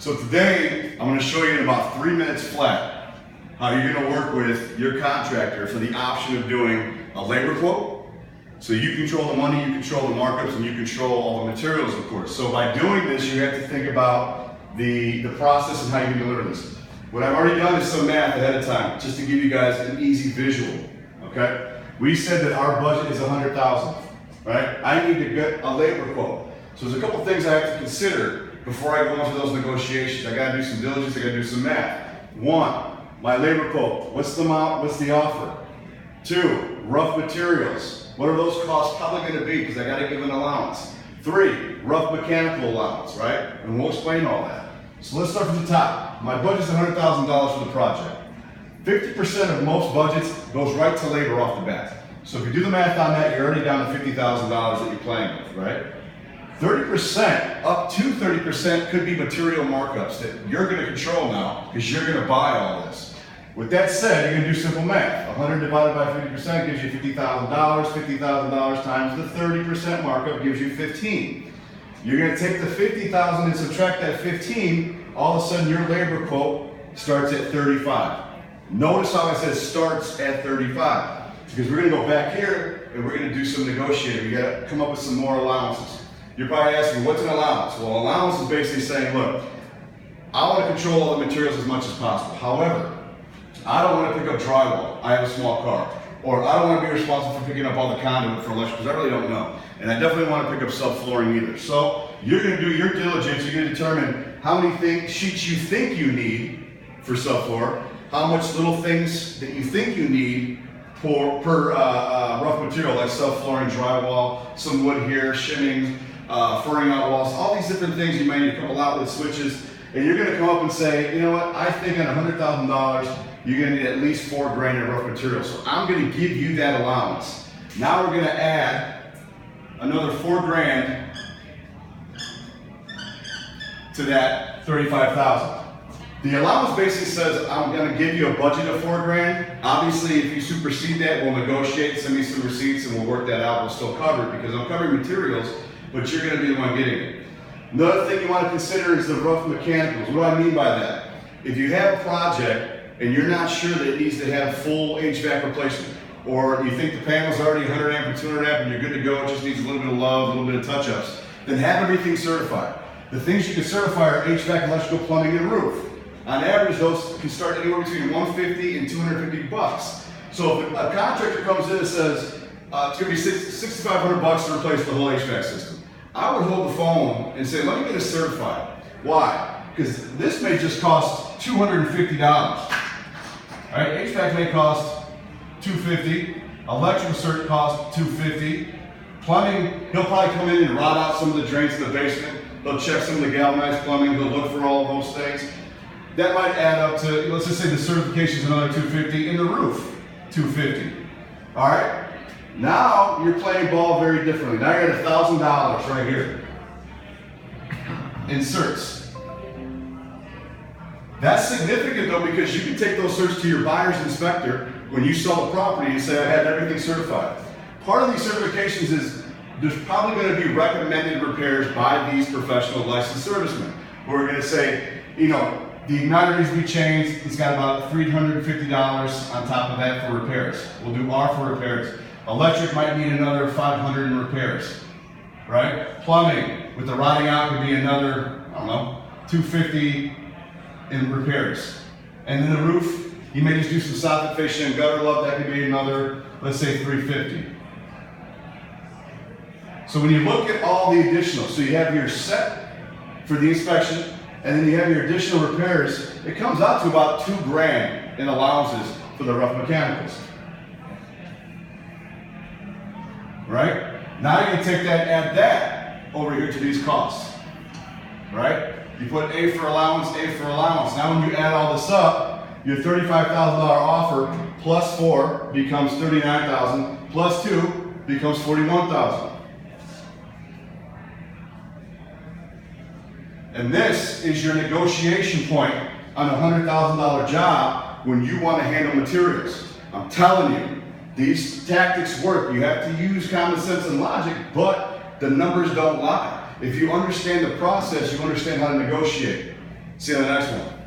So today, I'm going to show you in about 3 minutes flat how you're going to work with your contractor for the option of doing a labor quote. So you control the money, you control the markups, and you control all the materials, of course. So by doing this, you have to think about the process and how you can deliver this. What I've already done is some math ahead of time, just to give you guys an easy visual, okay? We said that our budget is $100,000, right? I need to get a labor quote. So there's a couple things I have to consider before I go into those negotiations. I gotta do some diligence, I gotta do some math. 1, my labor quote, what's the amount, what's the offer? 2, rough materials. What are those costs probably gonna be, because I gotta give an allowance. 3, rough mechanical allowance, right? And we'll explain all that. So let's start from the top. My budget's $100,000 for the project. 50% of most budgets goes right to labor off the bat. So if you do the math on that, you're already down to $50,000 that you're playing with, right? 30%, up to 30% could be material markups that you're going to control now because you're going to buy all this. With that said, you're going to do simple math. 100 divided by 50% gives you $50,000. $50,000 times the 30% markup gives you 15. You're going to take the 50,000 and subtract that 15. All of a sudden, your labor quote starts at 35. Notice how I said starts at 35 because we're going to go back here and we're going to do some negotiating. We got to come up with some more allowances. You're probably asking, what's an allowance? Well, allowance is basically saying, look, I want to control all the materials as much as possible. However, I don't want to pick up drywall. I have a small car. Or I don't want to be responsible for picking up all the conduit for electrical, because I really don't know. And I definitely want to pick up subflooring either. So you're going to do your diligence. You're going to determine how many sheets you think you need for subfloor, how much little things that you think you need per rough material, like subflooring, drywall, some wood here, shimming, furring out walls, all these different things. You might need a couple outlet switches, and you're going to come up and say, you know what, I think on $100,000, you're going to need at least $4 grand in rough material. So I'm going to give you that allowance. Now we're going to add another $4 grand to that $35,000. The allowance basically says I'm going to give you a budget of $4 grand. Obviously, if you supersede that, we'll negotiate, send me some receipts, and we'll work that out. We'll still cover it because I'm covering materials, but you're going to be the one getting it. Another thing you want to consider is the rough mechanicals. What do I mean by that? If you have a project and you're not sure that it needs to have full HVAC replacement, or you think the panel's already 100 amp or 200 amp and you're good to go, it just needs a little bit of love, a little bit of touch-ups, then have everything certified. The things you can certify are HVAC, electrical, plumbing, and roof. On average, those can start anywhere between $150 and $250. So if a contractor comes in and says, it's going to be $6,500 to replace the whole HVAC system, I would hold the phone and say, let me get it certified. Why? Because this may just cost $250. Right? HVAC may cost $250. Electrical cert costs $250. Plumbing, he'll probably come in and rot out some of the drains in the basement. He'll check some of the galvanized plumbing. He'll look for all of those things. That might add up to, let's just say the certification is another $250 and the roof, $250. All right? Now you're playing ball very differently. Now you're at $1,000 right here. Inserts. That's significant though, because you can take those certs to your buyer's inspector when you sell the property and say, I had everything certified. Part of these certifications is there's probably going to be recommended repairs by these professional licensed servicemen. We're going to say, you know, the igniter needs to be changed. It's got about $350 on top of that for repairs. We'll do R for repairs. Electric might need another $500 in repairs, right? Plumbing with the rotting out could be another, I don't know, $250 in repairs. And then the roof, you may just do some soffit fixation and gutter love. That could be another, let's say $350. So when you look at all the additional, so you have your set for the inspection, and then you have your additional repairs, it comes out to about $2 grand in allowances for the rough mechanicals. Right? Now you're going to take that and add that over here to these costs. Right? You put A for allowance, A for allowance. Now when you add all this up, your $35,000 offer plus 4 becomes $39,000, plus 2 becomes $41,000. And this is your negotiation point on a $100,000 job when you want to handle materials. I'm telling you, these tactics work. You have to use common sense and logic, but the numbers don't lie. If you understand the process, you understand how to negotiate. See you on the next one.